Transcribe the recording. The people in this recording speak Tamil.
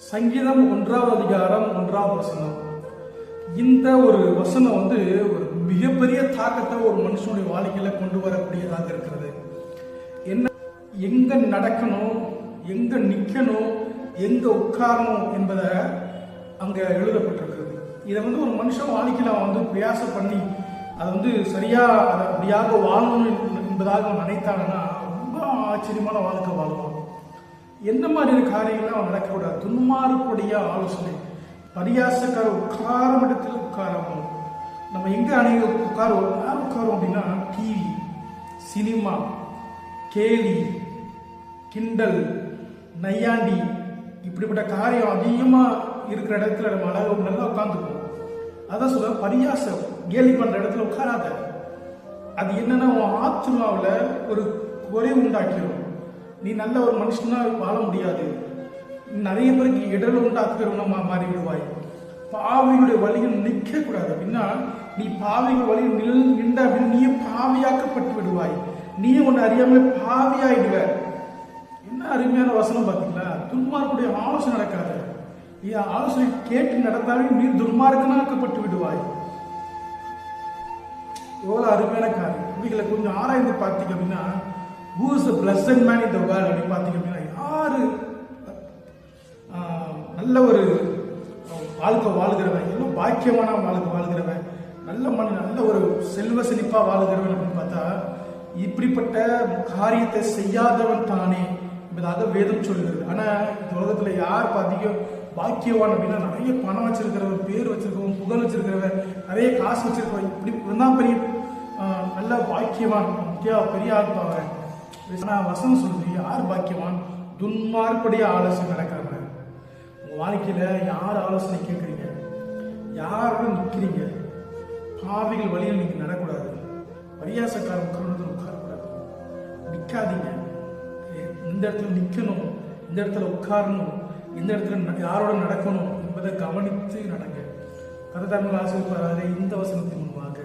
சங்கீதம் 1வது அதிகாரம் 1வது வசனம். இந்த ஒரு வசனம் ஒரு மிகப்பெரிய தாக்கத்தை ஒரு மனுஷனுடைய வாழ்க்கையில கொண்டு வரக்கூடியதாக இருக்கிறது. என்ன, எங்க நடக்கணும், எங்க நிக்கணும், எங்க உட்காரணும் என்பதை அங்க எழுதப்பட்டிருக்கிறது. இதை ஒரு மனுஷன் வாழ்க்கையில அவன் பிரயாசம் பண்ணி அதை சரியா அதை அப்படியாக வாழணும் என்பதாக அவன் நினைத்தானா ரொம்ப ஆச்சரியமான வாழ்க்கை வாழ்வான். எந்த மாதிரி காரியங்கள்லாம் அவன் நடக்கக்கூடாது. துன்மார்க்குடைய ஆலோசனை, பரியாசக்கார உட்காரம் இடத்துல உட்காரணும். நம்ம எங்க அநேக உட்காரோம், யார் உட்காரோம் அப்படின்னா டிவி, சினிமா, கேலி, கிண்டல், நையாண்டி, இப்படிப்பட்ட காரியம் அதிகமா இருக்கிற இடத்துல நம்ம அழகு நல்லா உட்காந்துப்போம். அதான் சொல்ல, பரியாசம் கேலி பண்ற இடத்துல உட்காராத. அது என்னன்னா உன் ஆத்மாவில் ஒரு குறைவு உண்டாக்கிடும். நீ நல்ல ஒரு மனுஷனா வாழ முடியாது. நிறைய பேருக்கு இடர்ல உண்டாக்குறவனா மாறி விடுவாய். பாவிகளுடைய வழியில் நிற்க கூடாது அப்படின்னா, நீ பாவிகள் வழியில் நின்ற அப்படின்னு நீ பாவியாக்கப்பட்டு விடுவாய். நீ ஒன்னு அறியாமலே பாவியாயிடுவ. என்ன அருமையான வசனம் பார்த்தீங்களா? துன்மார்க்குடைய ஆலோசனை நடக்காத. நீ ஆலோசனை கேட்டு நடந்தாலே நீ துன்மார்க்கனாக்கப்பட்டு விடுவாய். எவ்வளவு அருமையான காரியம். இவைகளை கொஞ்சம் ஆராய்ந்து பார்த்தீங்க அப்படின்னா, who is the blessed man in the world அப்படின்னு பார்த்தீங்க அப்படின்னா, யாரு நல்ல ஒரு வாழ்க்கை வாழ்கிறவன், எவ்வளவு பாக்கியமான வாழ்க்கை வாழ்கிறவன், நல்ல மண், நல்ல ஒரு செல்வ செழிப்பா வாழ்கிறவன் அப்படின்னு பார்த்தா, இப்படிப்பட்ட காரியத்தை செய்யாதவன் தானே என்பதாக வேதம் சொல்லுகிறது. ஆனா இந்த உலகத்துல யார் பார்த்தீங்க பாக்கியவான் அப்படின்னா, நிறைய பணம் வச்சிருக்கிறவன், பேர் வச்சிருக்கவன், புகழ் வச்சிருக்கிறவன், நிறைய காசு வச்சிருக்கவன், இப்படி தான் பெரிய நல்ல பாக்கியவான், பெரிய ஆள் பாவன். வசனம் சொல்லுது, யார் பாக்கியவான்? துன்மார்க்குடைய ஆலோசனை நடக்கிறவன். உங்க வாழ்க்கையில யார் ஆலோசனை கேட்குறீங்க, யாருடன் நிற்கிறீங்க? பாவிகள் வழியில் நீங்க நடக்கூடாது. பரியாசக்காரன் உட்கார்ந்து உட்காரக்கூடாது. நிற்காதீங்க. இந்த இடத்துல நிற்கணும், இந்த இடத்துல உட்காரணும், இந்த இடத்துல யாரோட நடக்கணும் என்பதை கவனித்து நடங்க. கதை தமிழ் ஆசிரியர் இந்த வசனத்தின் முன்பாக